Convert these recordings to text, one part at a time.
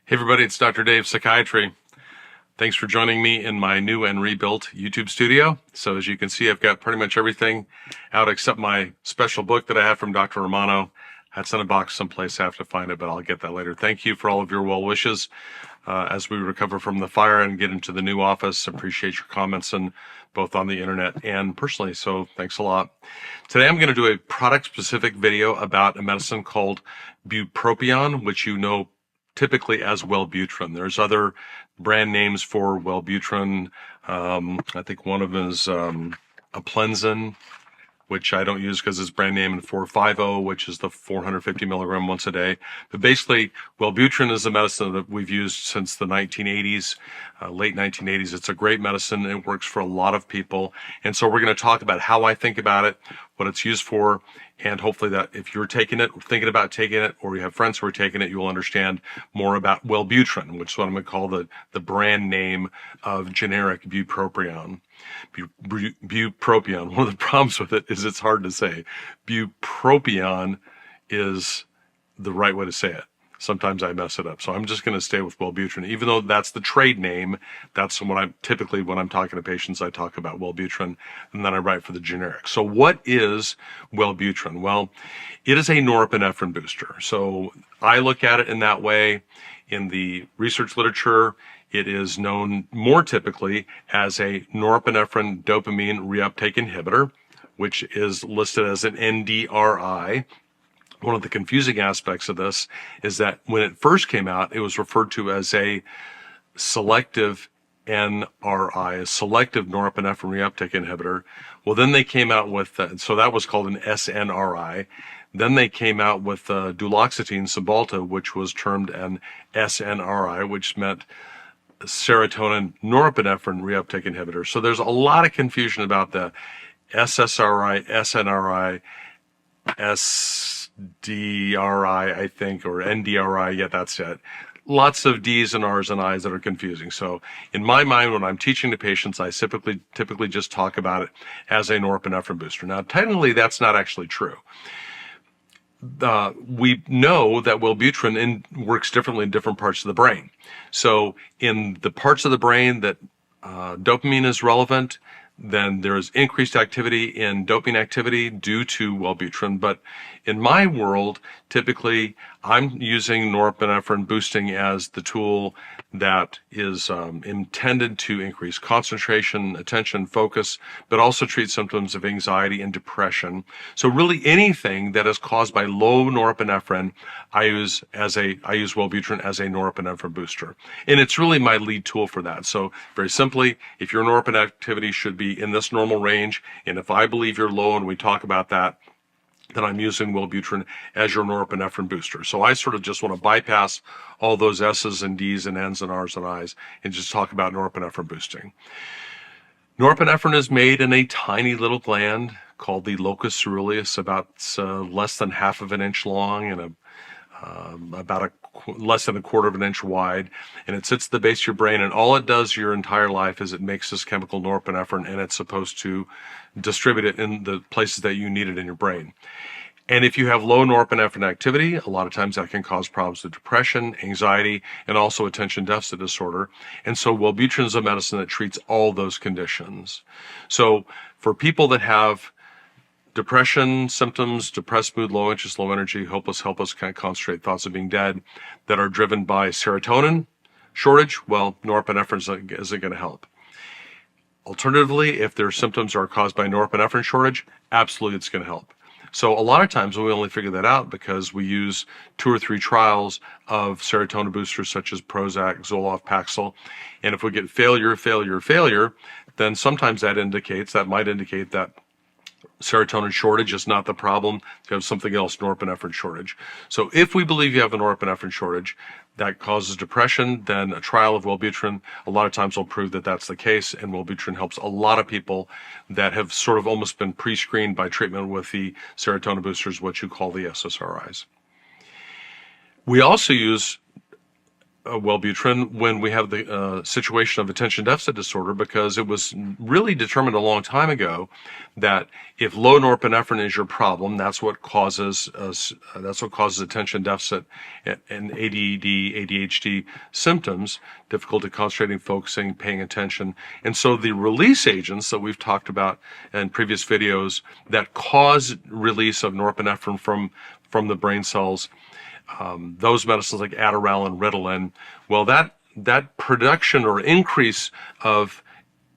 Hey everybody, it's Dr. Dave, Psychiatry. Thanks for joining me in my new and rebuilt YouTube studio. So as you can see, I've got pretty much everything out except my special book that I have from Dr. Romano. That's in a box someplace. I have to find it, but I'll get that later. Thank you for all of your well wishes as we recover from the fire and get into the new office. Appreciate your comments, and both on the internet and personally, so thanks a lot. Today I'm going to do a product-specific video about a medicine called bupropion, which you know typically as Wellbutrin. There's other brand names for Wellbutrin. I think one of them is Aplenzen, which I don't use because it's brand name, and 450, which is the 450 milligram once a day. But basically, Wellbutrin is a medicine that we've used since the 1980s, late 1980s. It's a great medicine. It works for a lot of people. And so we're going to talk about how I think about it, what it's used for, and hopefully that if you're taking it, thinking about taking it, or you have friends who are taking it, you will understand more about Wellbutrin, which is what I'm going to call the brand name of generic bupropion. Bupropion. One of the problems with it is it's hard to say. Bupropion is the right way to say it. Sometimes I mess it up. So I'm just going to stay with Wellbutrin. Even though that's the trade name, that's when I'm talking to patients, I talk about Wellbutrin, and then I write for the generic. So what is Wellbutrin? Well, it is a norepinephrine booster. So I look at it in that way. In the research literature, it is known more typically as a norepinephrine dopamine reuptake inhibitor, which is listed as an NDRI. One of the confusing aspects of this is that when it first came out, it was referred to as a selective NRI, a selective norepinephrine reuptake inhibitor. Well, then they came out with, so that was called an SNRI. Then they came out with duloxetine Cymbalta, which was termed an SNRI, which meant serotonin norepinephrine reuptake inhibitor. So there's a lot of confusion about the SSRI, SNRI, SDRI, I think, or NDRI. Yeah, that's it. Lots of D's and R's and I's that are confusing. So in my mind, when I'm teaching to patients, I typically just talk about it as a norepinephrine booster. Now, technically, that's not actually true. We know that Wellbutrin works differently in different parts of the brain. So in the parts of the brain that dopamine is relevant, then there is increased activity in dopamine activity due to Wellbutrin. But in my world, typically I'm using norepinephrine boosting as the tool that is intended to increase concentration, attention, focus, but also treat symptoms of anxiety and depression. So really anything that is caused by low norepinephrine, I use Wellbutrin as a norepinephrine booster. And it's really my lead tool for that. So very simply, if your norepinephrine activity should be in this normal range, and if I believe you're low and we talk about that, then I'm using Wellbutrin as your norepinephrine booster. So I sort of just want to bypass all those S's and D's and N's and R's and I's and just talk about norepinephrine boosting. Norepinephrine is made in a tiny little gland called the locus coeruleus, about less than half of an inch long and about less than a quarter of an inch wide, and it sits at the base of your brain, and all it does your entire life is it makes this chemical norepinephrine, and it's supposed to distribute it in the places that you need it in your brain. And if you have low norepinephrine activity, a lot of times that can cause problems with depression, anxiety, and also attention deficit disorder. And so Wellbutrin is a medicine that treats all those conditions. So for people that have depression symptoms, depressed mood, low interest, low energy, hopeless, helpless, can't concentrate, thoughts of being dead, that are driven by serotonin shortage, well, norepinephrine isn't going to help. Alternatively, if their symptoms are caused by norepinephrine shortage, absolutely it's going to help. So a lot of times we only figure that out because we use 2 or 3 trials of serotonin boosters such as Prozac, Zoloft, Paxil, and if we get failure, then sometimes that might indicate that serotonin shortage is not the problem. You have something else, norepinephrine shortage. So if we believe you have a norepinephrine shortage that causes depression, then a trial of Wellbutrin a lot of times will prove that that's the case, and Wellbutrin helps a lot of people that have sort of almost been pre-screened by treatment with the serotonin boosters, what you call the SSRIs. We also use Wellbutrin when we have the situation of attention deficit disorder, because it was really determined a long time ago that if low norepinephrine is your problem, that's what causes attention deficit and ADD, ADHD symptoms, difficulty concentrating, focusing, paying attention. And so the release agents that we've talked about in previous videos that cause release of norepinephrine from the brain cells, those medicines like Adderall and Ritalin, well, that production or increase of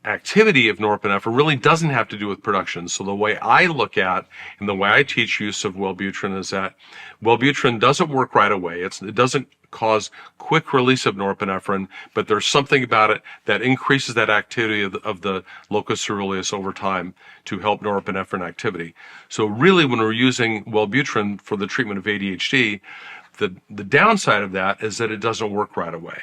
activity of norepinephrine really doesn't have to do with production. So the way I look at and the way I teach use of Wellbutrin is that Wellbutrin doesn't work right away. It doesn't cause quick release of norepinephrine, but there's something about it that increases that activity of the locus coeruleus over time to help norepinephrine activity. So really, when we're using Wellbutrin for the treatment of ADHD, the downside of that is that it doesn't work right away.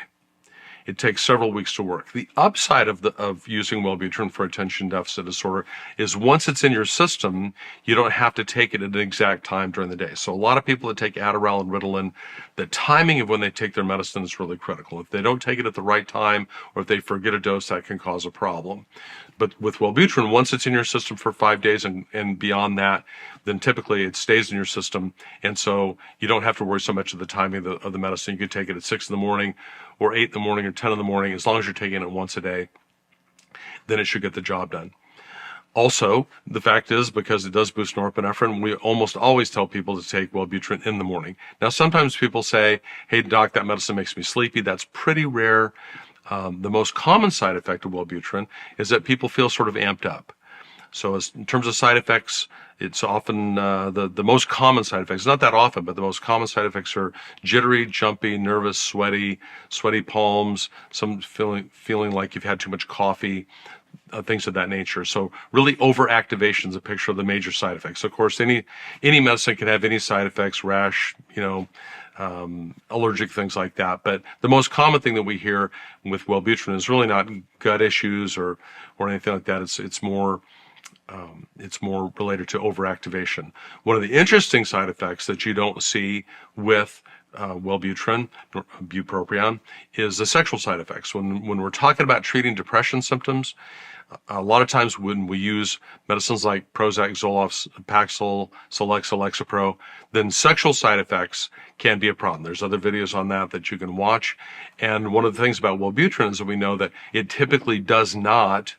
It takes several weeks to work. The upside of using Wellbutrin for attention deficit disorder is once it's in your system, you don't have to take it at an exact time during the day. So a lot of people that take Adderall and Ritalin, the timing of when they take their medicine is really critical. If they don't take it at the right time, or if they forget a dose, that can cause a problem. But with Wellbutrin, once it's in your system for 5 days and beyond that, then typically it stays in your system. And so you don't have to worry so much of the timing of the medicine. You could take it at 6 in the morning or 8 in the morning or 10 in the morning. As long as you're taking it once a day, then it should get the job done. Also, the fact is, because it does boost norepinephrine, we almost always tell people to take Wellbutrin in the morning. Now, sometimes people say, hey, doc, that medicine makes me sleepy. That's pretty rare. The most common side effect of Wellbutrin is that people feel sort of amped up. So in terms of side effects, it's often the most common side effects, not that often, but the most common side effects are jittery, jumpy, nervous, sweaty palms, some feeling like you've had too much coffee, things of that nature. So really overactivation is a picture of the major side effects. Of course, any medicine can have any side effects, rash, allergic things like that. But the most common thing that we hear with Wellbutrin is really not gut issues or anything like that. It's more related to overactivation. One of the interesting side effects that you don't see with Wellbutrin, bupropion, is the sexual side effects. When we're talking about treating depression symptoms, a lot of times when we use medicines like Prozac, Zoloft, Paxil, Celexa, Lexapro, then sexual side effects can be a problem. There's other videos on that you can watch. And one of the things about Wellbutrin is that we know that it typically does not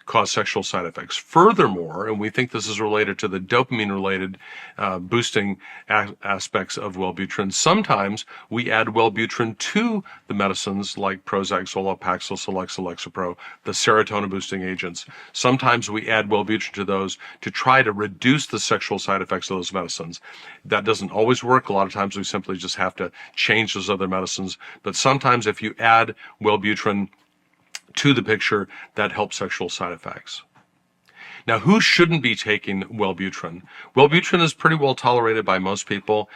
cause sexual side effects. Furthermore, and we think this is related to the dopamine-related boosting aspects of Wellbutrin, sometimes we add Wellbutrin to the medicines like Prozac, Zoloft, Paxil, Celexa, Lexapro, the serotonin-boosting agents. Sometimes we add Wellbutrin to those to try to reduce the sexual side effects of those medicines. That doesn't always work. A lot of times we simply just have to change those other medicines. But sometimes if you add Wellbutrin to the picture, that helps sexual side effects. Now, who shouldn't be taking Wellbutrin? Wellbutrin is pretty well tolerated by most people.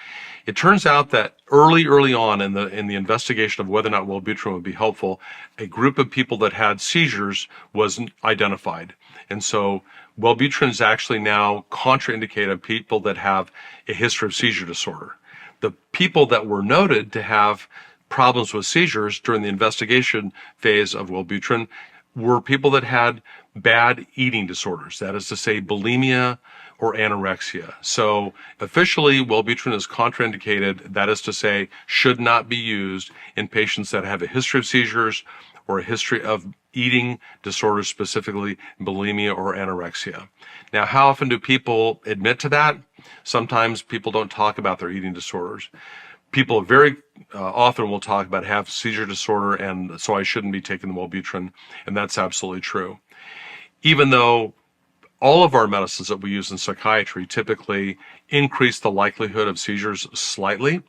It turns out that early on in the investigation of whether or not Wellbutrin would be helpful, a group of people that had seizures was identified. And so Wellbutrin is actually now contraindicated in people that have a history of seizure disorder. The people that were noted to have problems with seizures during the investigation phase of Wellbutrin were people that had bad eating disorders, that is to say bulimia or anorexia. So officially, Wellbutrin is contraindicated, that is to say should not be used in patients that have a history of seizures or a history of eating disorders, specifically bulimia or anorexia. Now, how often do people admit to that? Sometimes people don't talk about their eating disorders. People very often will talk about have seizure disorder, and so I shouldn't be taking the Wellbutrin, and that's absolutely true. Even though all of our medicines that we use in psychiatry typically increase the likelihood of seizures slightly,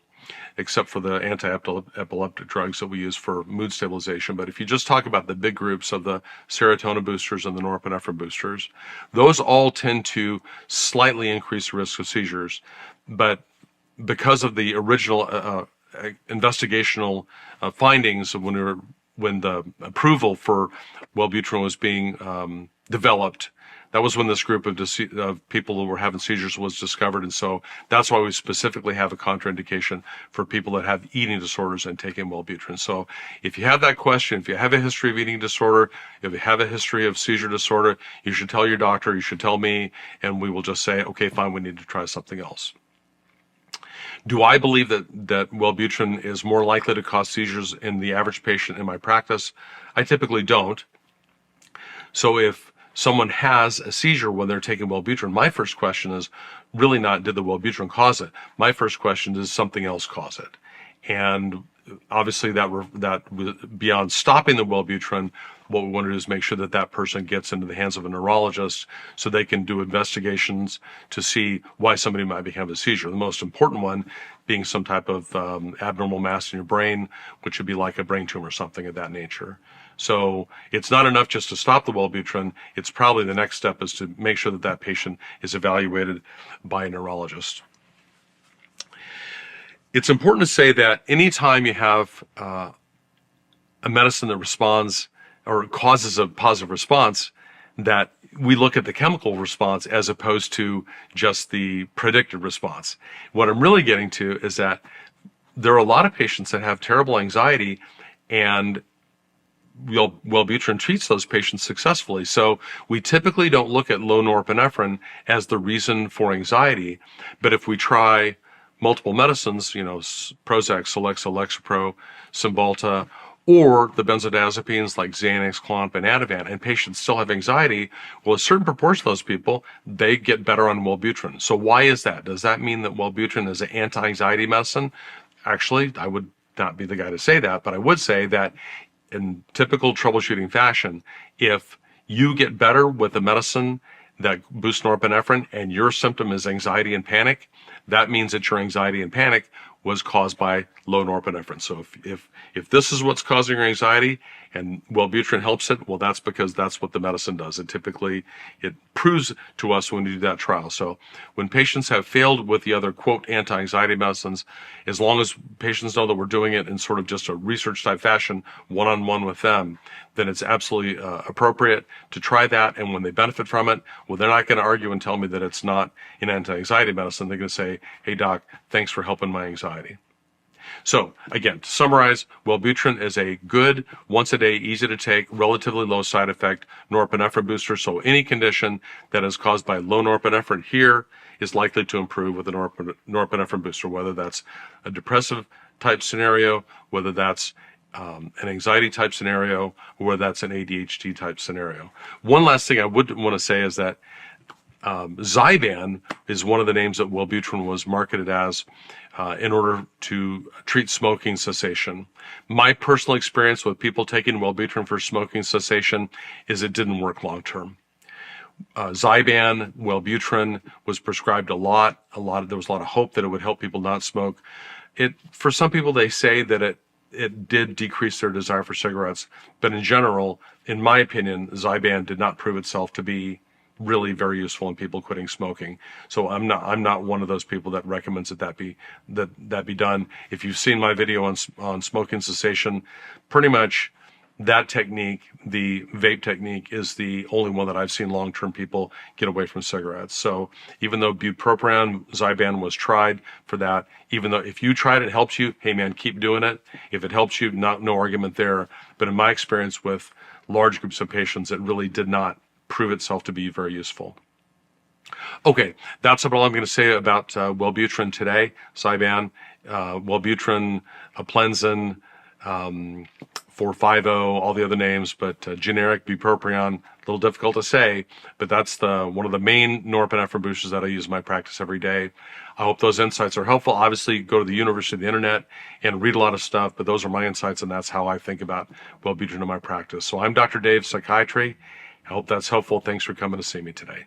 except for the anti-epileptic drugs that we use for mood stabilization. But if you just talk about the big groups of the serotonin boosters and the norepinephrine boosters, those all tend to slightly increase the risk of seizures. But because of the original investigational findings of when the approval for Wellbutrin was being developed, That was when this group of people who were having seizures was discovered. And so that's why we specifically have a contraindication for people that have eating disorders and taking Wellbutrin. So if you have that question, if you have a history of eating disorder, if you have a history of seizure disorder, you should tell your doctor, you should tell me, and we will just say, okay, fine, we need to try something else. Do I believe that Wellbutrin is more likely to cause seizures in the average patient in my practice? I typically don't. So if someone has a seizure when they're taking Wellbutrin, my first question is really not, did the Wellbutrin cause it? My first question is, something else cause it? And obviously that beyond stopping the Wellbutrin, what we want to do is make sure that that person gets into the hands of a neurologist so they can do investigations to see why somebody might be having a seizure. The most important one being some type of abnormal mass in your brain, which would be like a brain tumor or something of that nature. So it's not enough just to stop the Wellbutrin. It's probably the next step is to make sure that that patient is evaluated by a neurologist. It's important to say that anytime you have a medicine that responds or causes a positive response, that we look at the chemical response as opposed to just the predicted response. What I'm really getting to is that there are a lot of patients that have terrible anxiety, and Wellbutrin treats those patients successfully. So we typically don't look at low norepinephrine as the reason for anxiety, but if we try multiple medicines, Prozac, Celexa, Lexapro, Cymbalta, or the benzodiazepines like Xanax, Klonop, and Ativan, and patients still have anxiety, well, a certain proportion of those people, they get better on Wellbutrin. So why is that? Does that mean that Wellbutrin is an anti-anxiety medicine? Actually, I would not be the guy to say that, but I would say that in typical troubleshooting fashion, if you get better with a medicine that boosts norepinephrine and your symptom is anxiety and panic, that means that your anxiety and panic was caused by low norepinephrine. So if this is what's causing your anxiety and Wellbutrin helps it, well, that's because that's what the medicine does. It proves to us when we do that trial. So when patients have failed with the other, quote, anti-anxiety medicines, as long as patients know that we're doing it in sort of just a research type fashion, one-on-one with them, then it's absolutely appropriate to try that. And when they benefit from it, well, they're not going to argue and tell me that it's not an anti-anxiety medicine. They're going to say, hey, doc, thanks for helping my anxiety. So again, to summarize, Wellbutrin is a good, once-a-day, easy-to-take, relatively low side effect norepinephrine booster. So any condition that is caused by low norepinephrine here is likely to improve with a norepinephrine booster, whether that's a depressive type scenario, whether that's an anxiety type scenario, or whether that's an ADHD type scenario. One last thing I would want to say is that Zyban is one of the names that Wellbutrin was marketed as in order to treat smoking cessation. My personal experience with people taking Wellbutrin for smoking cessation is it didn't work long term. Zyban, Wellbutrin was prescribed a lot. There was a lot of hope that it would help people not smoke. For some people, they say that it did decrease their desire for cigarettes, but in general, in my opinion, Zyban did not prove itself to be really very useful in people quitting smoking. So I'm not one of those people that recommends that be done. If you've seen my video on smoking cessation, pretty much that technique, the vape technique, is the only one that I've seen long-term people get away from cigarettes. So even though bupropion, Zyban was tried for that, even though if you tried it, it helps you, hey man, keep doing it. If it helps you, no argument there. But in my experience with large groups of patients, it really did not prove itself to be very useful. Okay, that's about all I'm going to say about Wellbutrin today. Zyban, Wellbutrin, Aplenzin, 450, all the other names, but generic bupropion, a little difficult to say, but that's one of the main norepinephrine boosters that I use in my practice every day. I hope those insights are helpful. Obviously, go to the University of the Internet and read a lot of stuff, but those are my insights, and that's how I think about Wellbutrin in my practice. So I'm Dr. Dave, Psychiatry. I hope that's helpful. Thanks for coming to see me today.